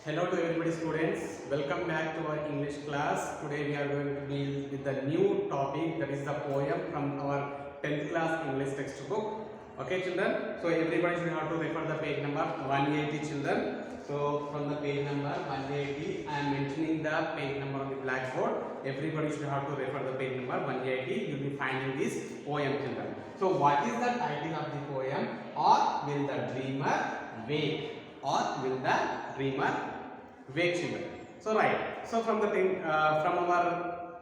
Hello to everybody students, welcome back to our English class. Today we are going to deal with the new topic, that is the poem from our 10th class English textbook. Okay children, so everybody should have to refer the page number 180 children. So from the page number 180, I am mentioning the page number on the blackboard. Everybody should have to refer the page number 180. You will be finding this poem children. So what is the title of the poem? Or will the dreamer wake? Or will the dreamer wake children? So right. So from the from our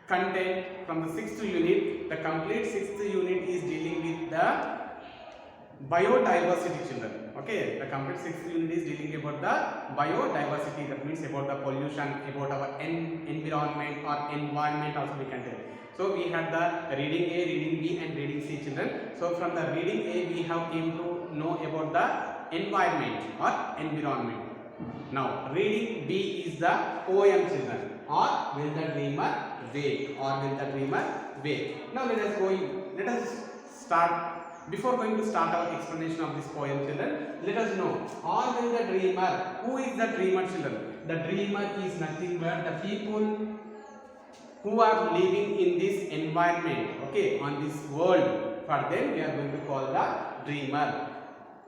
content from the 6th unit, the complete 6th unit is dealing with the biodiversity children. Okay, the complete 6th unit is dealing about the biodiversity. That means about the pollution, about our environment or environment also we can tell. So we had the reading A, reading B and reading C children. So from the reading A we have came to know about the environment or environment. Now reading B is the poem children, or will the dreamer wake, or will the dreamer wake. Now let us start. Before going to start our explanation of this poem children, let us know, or will the dreamer, who is the dreamer children? The dreamer is nothing but the people who are living in this environment, okay, on this world. For them we are going to call the dreamer.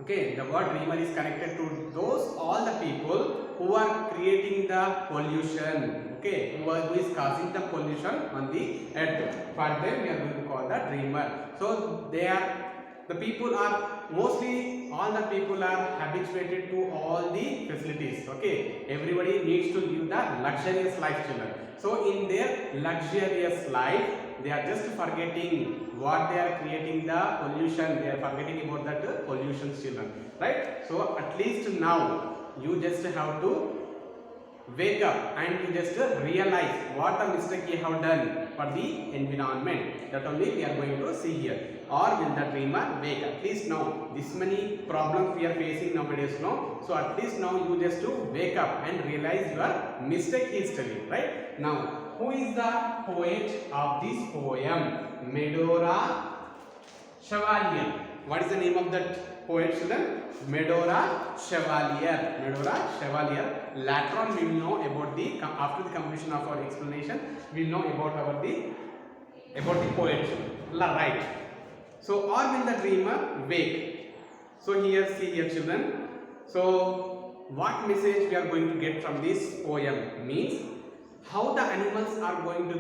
Okay, the word dreamer is connected to those all the people who are creating the pollution, okay, who is causing the pollution on the earth. For them we are going to call the dreamer. So they are, the people are mostly, all the people are habituated to all the facilities. Okay, everybody needs to live the luxurious life children. So in their luxurious life they are just forgetting what they are creating the pollution. They are forgetting about that pollution children, right? So at least now you just have to wake up and you just realize what the mistake you have done for the environment. That only we are going to see here. Or will the dreamer wake? At least now this many problems we are facing nowadays, no? So at least now you just to wake up and realize your mistake history, right? Now who is the poet of this poem? Medora Chevalier. What is the name of that poet children? Medora Chevalier. Medora Chevalier. Later on we will know about the, after the completion of our explanation, we will know about the poet. Right. So or will the dreamer wake? So here, see here children. So what message we are going to get from this poem means how the animals are going to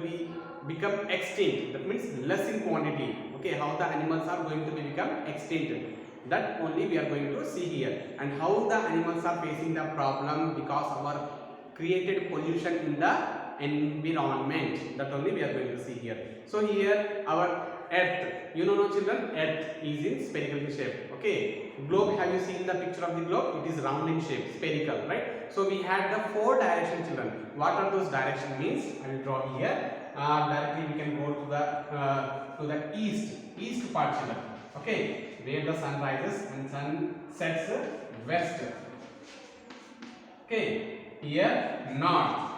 become extinct. That means less in quantity. Okay, how the animals are going to become extinct. That only we are going to see here. And how the animals are facing the problem because of our created pollution in the environment. That only we are going to see here. So here our earth, you know no children, earth is in spherical shape. Okay, globe, have you seen the picture of the globe? It is round in shape, spherical, right? So we had the 4 directions children. What are those directions means? I will draw here. Directly we can go to the east part children. Okay, where the sun rises and sun sets west. Okay, here north,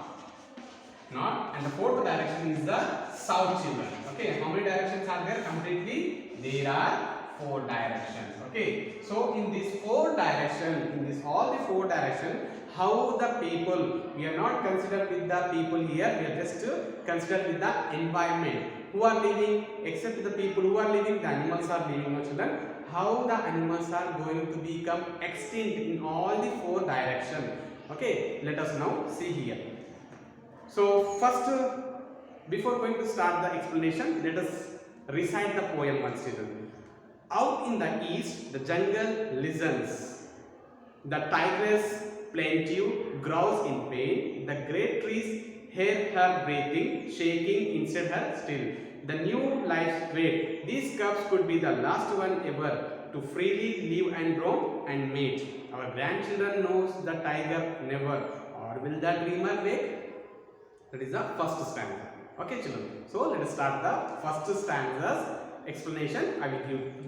and the 4th direction is the south children. Okay, how many directions are there completely? There are 4 directions. Okay, so in this 4 direction, in this all the 4 direction, how the people, we are not considered with the people here, we are just considered with the environment. Who are living? Except the people who are living, the animals are living, no children. How the animals are going to become extinct in all the 4 directions. Okay, let us now see here. So first, before going to start the explanation, let us recite the poem once children. Out in the east, the jungle listens. The tigress plaintive growls in pain. The great trees hear her breathing, shaking instead her still. The new life's great. These cubs could be the last one ever to freely live and roam and mate. Our grandchildren knows the tiger never. Or will the dreamer wake? That is the first stanza. Okay children. So let us start the first stanza's explanation. I will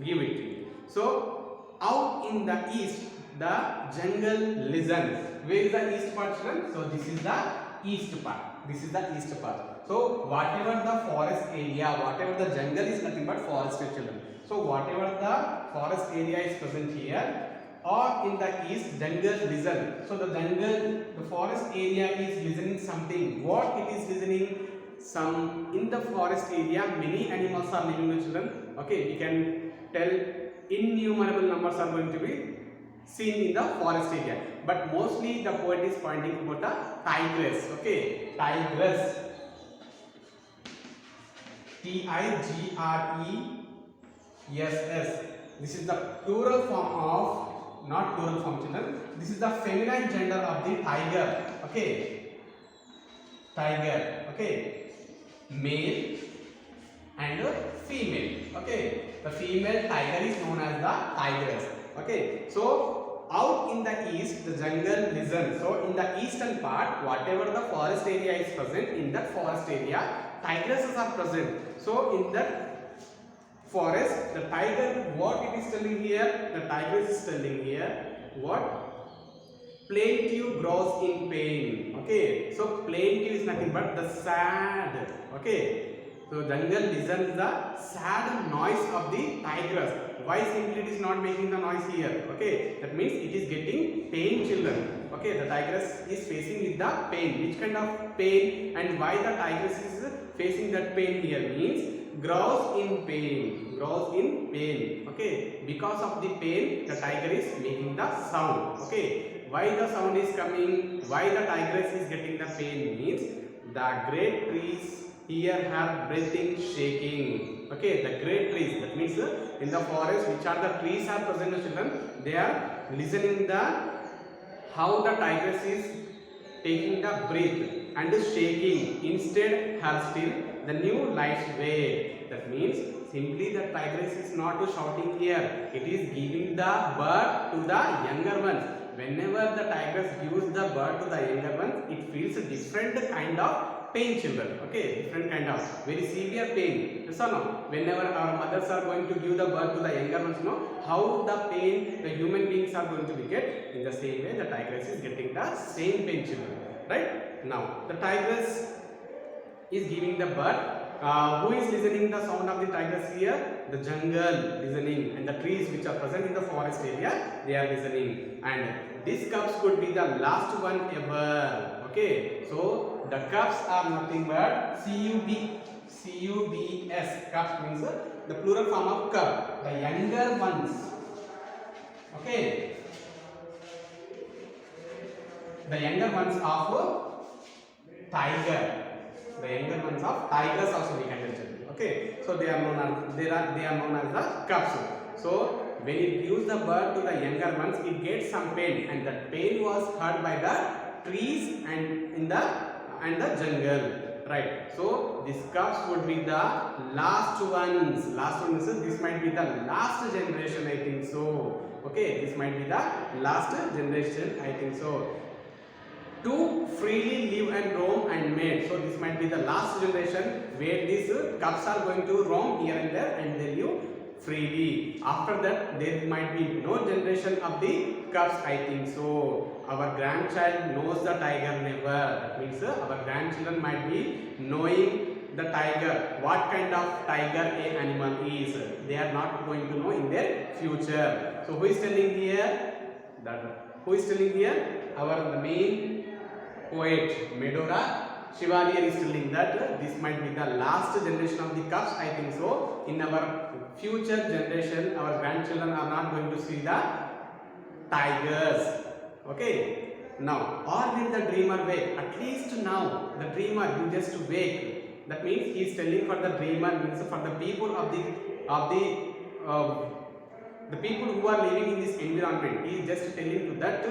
give it to you. So out in the east, the jungle listens. Where is the east part children? So this is the east part. This is the east part. So whatever the forest area, whatever the jungle is nothing but forest children. So whatever the forest area is present here, or in the east jungle listen. So the jungle, the forest area is listening something. What it is listening? Some in the forest area many animals are living, the children. Okay, we can tell innumerable numbers are going to be seen in the forest area, but mostly the poet is pointing about the tigress. Okay, tigress, Tigreess. This is the plural form of, not plural form, children. This is the feminine gender of the tiger. Okay, tiger. Okay, male and female. Okay, the female tiger is known as the tigress. Okay, so out in the east the jungle listens. So in the eastern part, whatever the forest area is present, in that forest area tigresses are present. So in that forest, the tiger, what it is telling here, the tigress is telling here what? Plaintive grows in pain. Okay, so plaintive is nothing but the sad. Okay, so jungle listens the sad noise of the tigress. Why simply it is not making the noise here? Okay, that means it is getting pain, children. Okay, the tigress is facing with the pain. Which kind of pain, and why the tigress is facing that pain here means grows in pain. Grows in pain. Okay, because of the pain the tiger is making the sound. Okay, why the sound is coming, why the tigress is getting the pain means the great trees here have breathing shaking. Okay, the great trees, that means in the forest which are the trees are present, children, they are listening the how the tigress is taking the breath and shaking. Instead her still the new light way. That means simply the tigress is not shouting here, it is giving the birth to the younger ones. Whenever the tigress gives the birth to the younger ones, it feels a different kind of pain, children. Okay, different kind of very severe pain. Yes or no? Whenever our mothers are going to give the birth to the younger ones, how the pain the human beings are going to be get, in the same way the tigress is getting the same pain, children. Right? Now the tigress is giving the birth. Who is listening the sound of the tigress here? The jungle listening, and the trees which are present in the forest area, they are listening. And these cubs could be the last one ever. Okay, so the cubs are nothing but cubs. Cubs means the plural form of cub, the younger ones. Okay, the younger ones of tiger. The younger ones of tigers also we can tell. Okay, so they are known as they are known as the cubs. So when it gives the birth to the younger ones, it gets some pain, and that pain was heard by the trees and in the jungle. Right. So these cubs would be the last ones. Last one is this might be the last generation, I think so. Okay, this might be the last generation, I think so. To freely live and roam and mate. So this might be the last generation where these cubs are going to roam here and there and they live freely. After that there might be no generation of the cubs, I think so. Our grandchild knows the tiger never. That means our grandchildren might be knowing the tiger, what kind of tiger a animal is. They are not going to know in their future. So who is telling here? The main poet Medora Chevalier is telling that this might be the last generation of the cubs, I think so. In our future generation, our grandchildren are not going to see the tigers. Okay. Now, or will the dreamer wake? At least now, the dreamer, you just wake. That means he is telling for the dreamer, means for the people of the people who are living in this environment. He is just telling to that.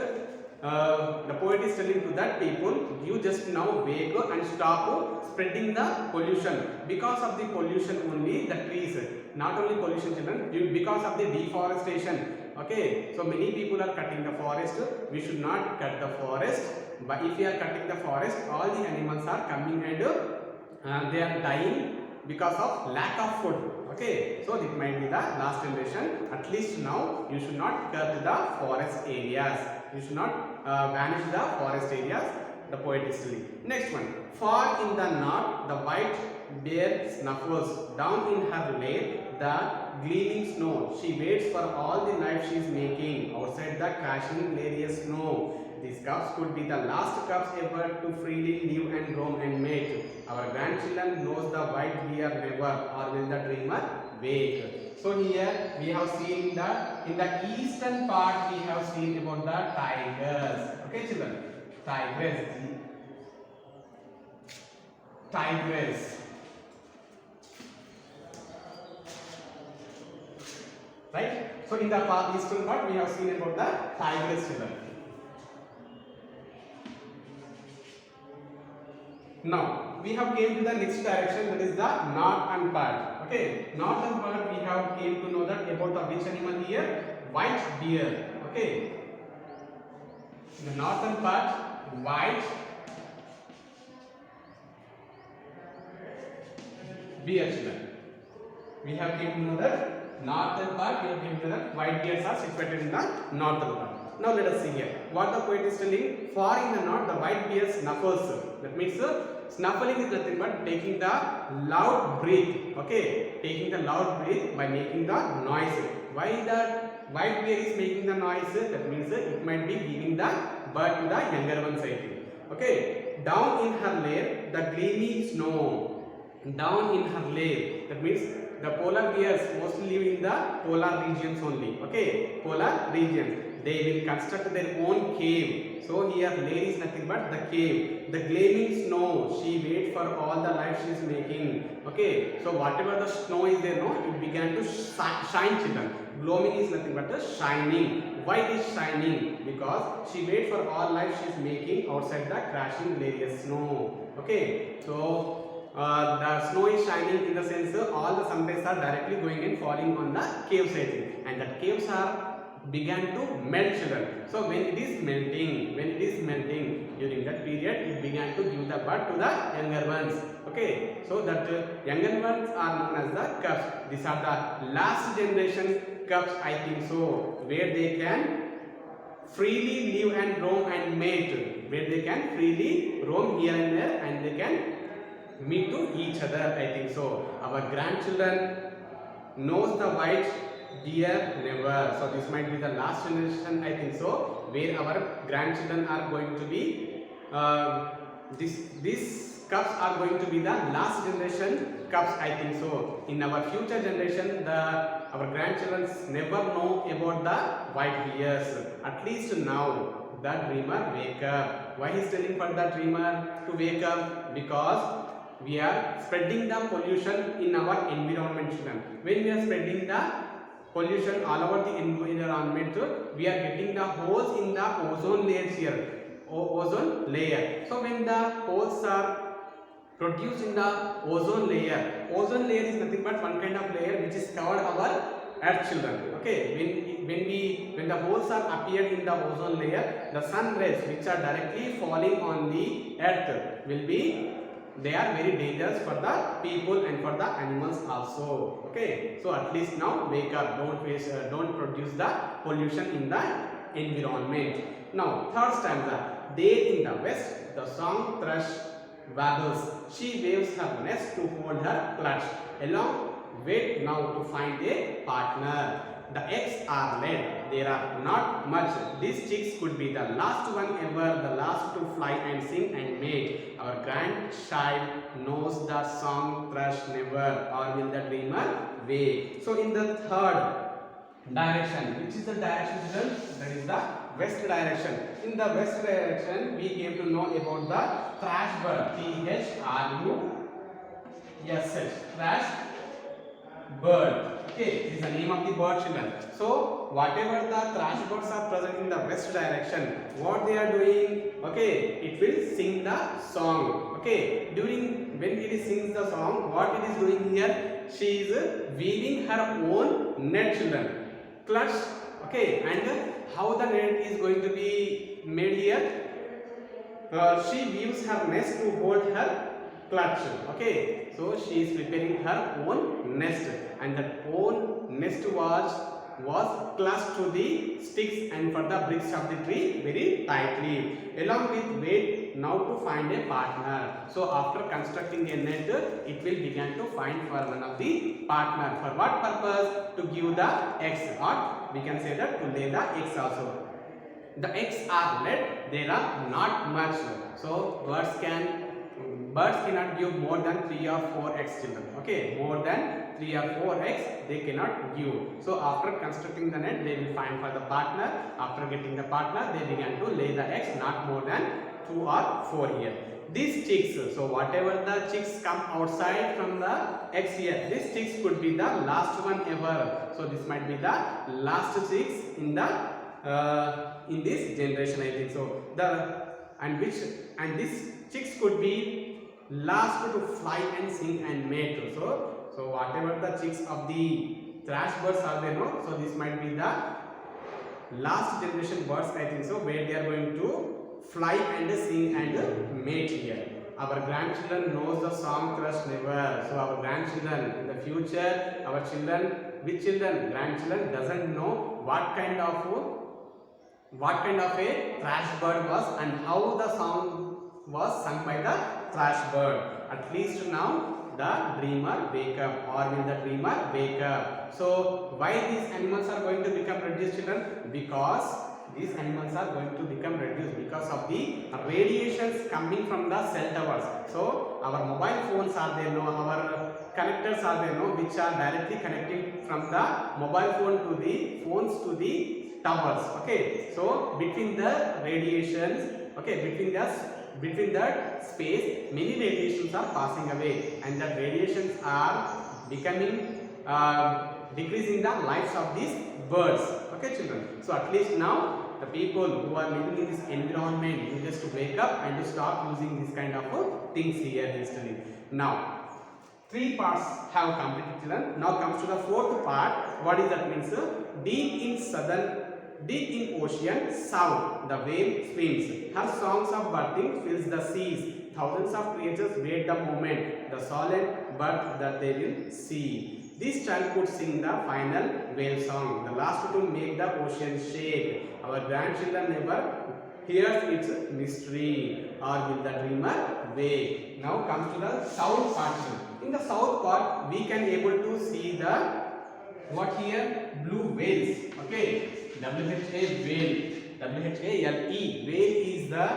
The poet is telling to that people, you just now wake and stop spreading the pollution. Because of the pollution only, the trees, not only pollution, children, because of the deforestation. Okay, so many people are cutting the forest. We should not cut the forest. But if we are cutting the forest, all the animals are coming and they are dying because of lack of food. Okay, so it might be the last generation. At least now you should not cut the forest areas. You should not banish the forest areas. The poet is telling. Next one. Far in the north, the white bear snuffles. Down in her lair, the gleaming snow. She waits for all the life she is making outside the crashing glorious snow. These cups could be the last cups ever to freely live and roam and mate. Our grandchildren knows the white deer never, or will the dreamer wake. So here we have seen that in the eastern part we have seen about the tigers. Okay children, tigress, tigress. Right? So in the eastern part we have seen about the tigress children. Now we have came to the next direction, that is the northern part. Okay, northern part we have came to know that about the which animal here? White deer. Okay, in the northern part, white deer children. We have came to know that northern part, we have came to know that white deers are situated in the northern part. Now let us see here what the poet is telling. Far in the north, the white deer snuffles. That means snuffling is nothing but taking the loud breath. Okay, taking the loud breath by making the noise. Why the white deer is making the noise? That means it might be giving the birth to the younger ones, I think. Okay, down in her lair, the gleaming snow. Down in her lair. That means the polar bears mostly live in the polar regions only. Okay, polar regions. They will construct their own cave. So here lair is nothing but the cave. The gleaming snow, she waits for all the life she is making. Okay, so whatever the snow is there, no, it began to shine children. Gloaming is nothing but the shining. Why it is shining? Because she waits for all life she is making outside the crashing glorious snow. Okay, so the snow is shining in the sense all the sunrays are directly going and falling on the cave side, and the caves are began to melt children. So when it is melting, during that period it began to give the birth to the younger ones. Okay, so that younger ones are known as the cubs. These are the last generation cubs, I think so, where they can freely live and roam and mate, where they can freely roam here and there and they can meet to each other, I think so. Our grandchildren knows the white deer never. So this might be the last generation, I think so, where our grandchildren are going to be these cubs are going to be the last generation cubs, I think so. In our future generation, our grandchildren never know about the white deers. At least now the dreamer wake up. Why he is telling for the dreamer to wake up? Because we are spreading the pollution in our environment. When we are spreading the pollution all over the environment, we are getting the holes in the ozone layers here. Ozone layer. So when the holes are produced in the ozone layer is nothing but one kind of layer which is covered our earth children. Okay, when the holes are appeared in the ozone layer, the sun rays which are directly falling on the earth will be, they are very dangerous for the people and for the animals also. Okay, so at least now wake up, don't produce the pollution in the environment. Now third stanza. There in the west the song thrush warbles, she waves her nest to hold her clutch. Along wait now to find a partner. The eggs are laid, there are not much. These chicks could be the last one ever, the last to fly and sing and mate. Our grandchild knows the song thrush never, or will the dreamer wake. So in the third direction, which is the direction children? That is the west direction. In the west direction, we came to know about the thrush bird. T-H-R-U-S-H. Thrush bird. Okay, this is the name of the bird children. So whatever the thrush birds are present in the west direction, what they are doing? Okay, it will sing the song. Okay, during when it is sings the song, what it is doing here? She is weaving her own net children. Clutch. Okay, and how the net is going to be made here? She weaves her nest to hold her clutch. Okay, so she is preparing her own nest, and that own nest was was clutched to the sticks and for the bricks of the tree very tightly. Along with wait now to find a partner. So after constructing a net, it will begin to find for one of the partner. For what purpose? To give the eggs, or we can say that to lay the eggs also. The eggs are laid, there are not much. So birds cannot give more than 3 or 4 eggs, children. Okay, more than 3 or 4 eggs they cannot give. So after constructing the net, they will find for the partner. After getting the partner, they begin to lay the eggs, not more than 2 or 4 here. These chicks, so whatever the chicks come outside from the eggs here, these chicks could be the last one ever. So this might be the last chicks in this generation, I think so. And these chicks could be last to fly and sing and mate. So whatever the chicks of the thrush birds are there, no? So this might be the last generation birds, I think so, where they are going to fly and sing and mate here. Our grandchildren knows the song Thrush Never. So our grandchildren in the future, our children, grandchildren doesn't know what kind of a thrush bird was and how the song was sung by the thrush bird. At least now the dreamer wake up, or will the dreamer wake up. So why these animals are going to become reduced, children? Because these animals are going to become reduced because of the radiations coming from the cell towers. So our mobile phones are there, no? Our connectors are there, no? Which are directly connecting from the mobile phone to the phones to the towers. Okay, so between the radiations, okay, between that space, many radiations are passing away, and the radiations are becoming decreasing the lives of these birds. Okay, children. So at least now the people who are living in this environment, you just to wake up and to stop using this kind of things here instantly. Now 3 parts have completed, children. Now comes to the 4th part. What is that means? Deep in ocean south, the whale swims. Her songs of birthing fills the seas. Thousands of creatures wait the moment, the solemn birth that they will see. This child could sing the final whale song, the last to make the ocean shake. Our grandchildren never hears its mystery, or will the dreamer wake. Now comes to the south part. In the south part, we can able to see the what here? Blue whales. Okay, WHA whale, WHALE. Whale is the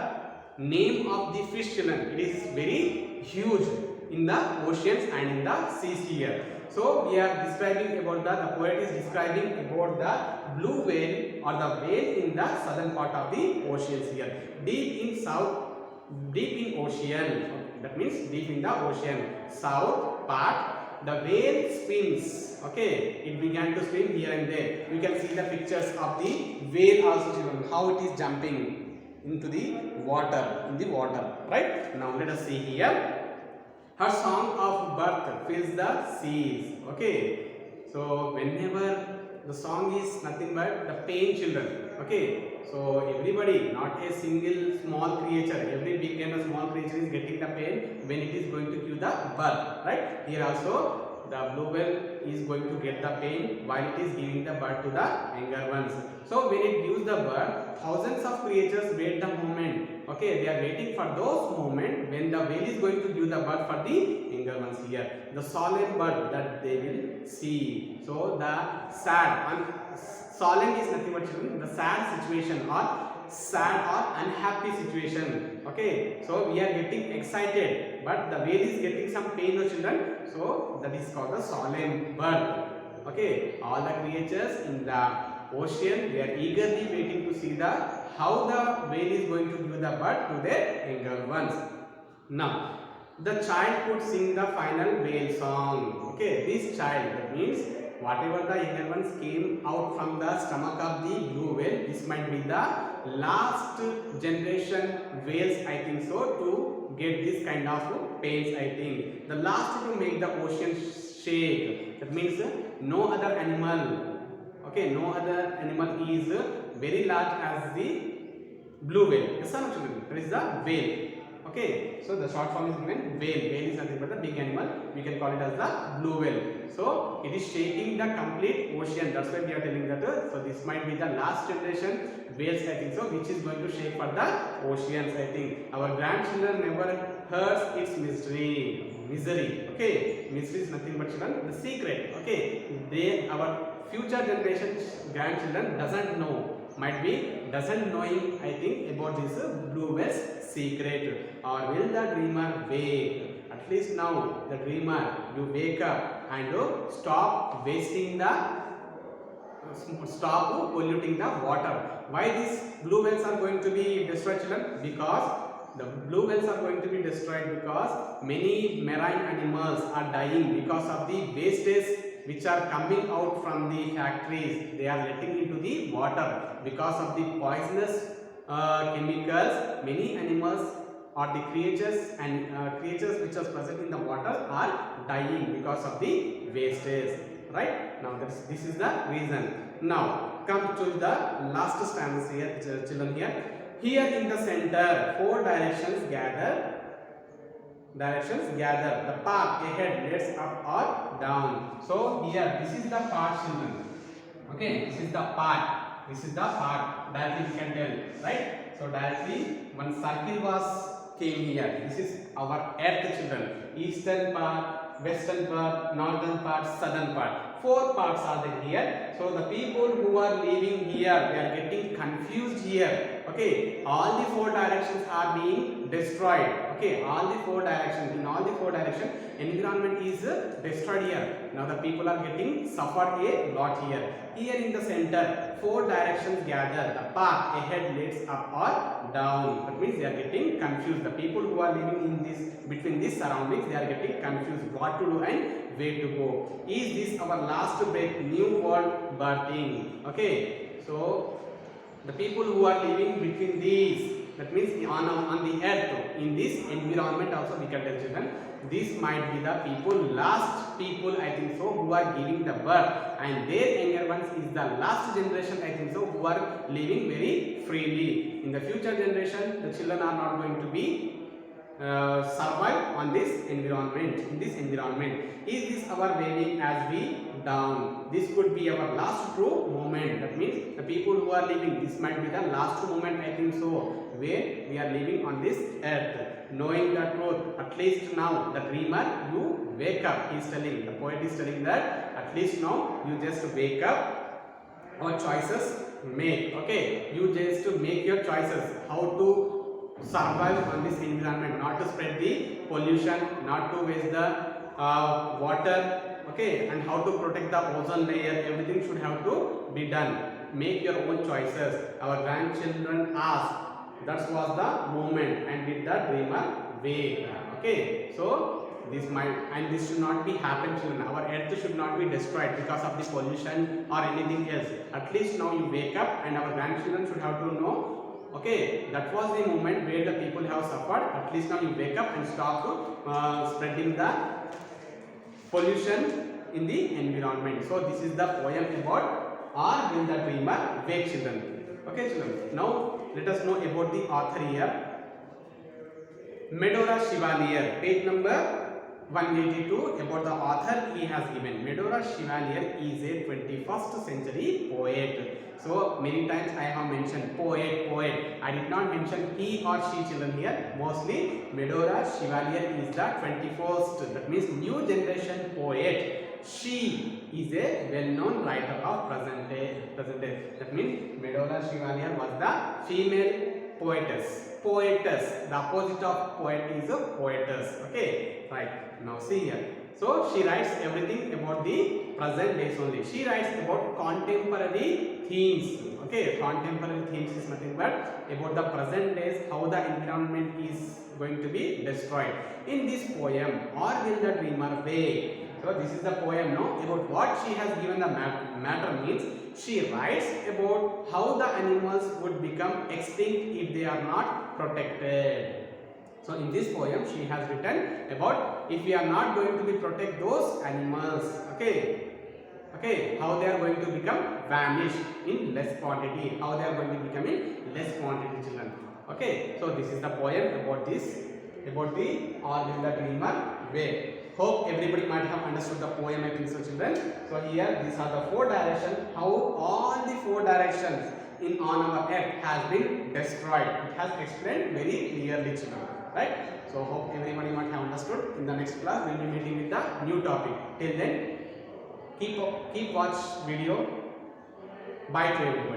name of the fish, children. It is very huge in the oceans and in the seas here. So we are describing about the poet is describing about the blue whale or the whale in the southern part of the oceans here. Deep in ocean. That means deep in the ocean. South part, the whale swims. Okay, it began to swim here and there. You can see the pictures of the whale also, children, how it is jumping into the water, right? Now let us see here. Her song of birth fills the seas. Okay, so whenever the song is nothing but the pain, children. Okay, so everybody, not a single small creature, every big and a small creature is getting the pain when it is going to give the birth, right? Here also the blue whale is going to get the pain while it is giving the birth to the younger ones. So when it gives the birth, thousands of creatures wait the moment. Okay, they are waiting for those moments when the whale is going to give the birth for the younger ones here. The solemn birth that they will see. So the solemn is nothing but, children, the sad situation or sad or unhappy situation. Okay, so we are getting excited, but the whale is getting some pain, children. So that is called the solemn birth. Okay, all the creatures in the ocean, they are eagerly waiting to see how the whale is going to give the birth to their younger ones. Now the child could sing the final whale song. Okay, this child, that means whatever the younger ones came out from the stomach of the blue whale, this might be the last generation whales, I think so, to get this kind of pains, I think. The last to make the ocean shake. That means no other animal, okay, no other animal is very large as the blue whale. Yes or no, children? That is the whale. Okay, so the short form is given whale. Whale is nothing but the big animal. We can call it as the blue whale. So it is shaking the complete ocean. That's why we are telling that. So this might be the last generation whales, I think so, which is going to shake for the oceans. I think our grandchildren never heard its misery. Okay, misery is nothing but children, the secret. Okay, our future generations grandchildren doesn't know, might be doesn't knowing, I think, about this blue whale's secret. Or will the dreamer wake? At least now the dreamer, you wake up and stop wasting the stop polluting the water. Why these blue whales are going to be destroyed, children? Because the blue whales are going to be destroyed because many marine animals are dying because of the wastes which are coming out from the factories. They are letting into the water because of the poisonous chemicals. Many animals or the creatures and creatures which are present in the water are dying because of the wastes. Right? Now this is the reason. Now come to the last stanza here, children. Here in the center, four directions gather. The path ahead leads up or down. So here, this is the path, children. Okay, this is the path. Directly you can tell, right? So directly one circle came here. This is our earth, children. Eastern part, western part, northern part, southern part. Four parts are there here. So the people who are living here, they are getting confused here. Okay, all the four directions are being destroyed. Okay, all the four directions, in all the four directions, environment is destroyed here. Now the people are getting suffered a lot here. Here in the center, four directions gather. The path ahead leads up or down. That means they are getting confused. The people who are living in this between these surroundings, they are getting confused what to do and where to go. Is this our last breath? New world birthing. Okay, so the people who are living between these, that means on the earth, in this environment also we can tell, children, this might be the people, last people, I think so, who are giving the birth, and their younger ones is the last generation, I think so, who are living very freely. In the future generation, the children are not going to be survive on this environment, in this environment. Is this our waving as we down? This could be our last true moment. That means the people who are living, this might be the last moment, I think so, where we are living on this earth. Knowing the truth, at least now the dreamer, you wake up. He is telling, the poet is telling that at least now you just wake up. Our choices make. Okay, you just make your choices how to survive on this environment, not to spread the pollution, not to waste the water, okay, and how to protect the ozone layer. Everything should have to be done. Make your own choices. Our grandchildren asked, that was the moment, and did the dreamer wake? Okay, so this might, and this should not be happen, children. Our earth should not be destroyed because of the pollution or anything else. At least now you wake up, and our grandchildren should have to know, okay, that was the moment where the people have suffered. At least now you wake up and stop spreading the pollution in the environment. So this is the poem about Or Will the Dreamer Wake, children. Okay, children. Now let us know about the author here. Medora Chevalier, page number 182. About the author he has given. Medora Chevalier is a 21st century poet. So many times I have mentioned poet. I did not mention he or she, children, here. Mostly Medora Chevalier is the 21st, that means new generation poet. She is a well-known writer of present day. That means Medora Chevalier was the female poetess. The opposite of poet is a poetess. Okay, right. Now see here. So she writes everything about the present days only. She writes about contemporary themes. Okay, contemporary themes is nothing but about the present days, how the environment is going to be destroyed. In this poem, Or Will the Dreamer Wake? So this is the poem, no? About what she has given the matter means she writes about how the animals would become extinct if they are not protected. So in this poem she has written about if we are not going to be protect those animals, okay, how they are going to become vanish in less quantity, how they are going to become in less quantity, children. Okay, so this is the poem about this, about the Or Will the Dreamer Wake. Hope everybody might have understood the poem, I think so, children. So here these are the 4 directions, how all the 4 directions in on our earth has been destroyed. It has explained very clearly, children, right? So hope everybody might have understood. In the next class we will be meeting with the new topic. Till then, keep watch video. Bye to everybody.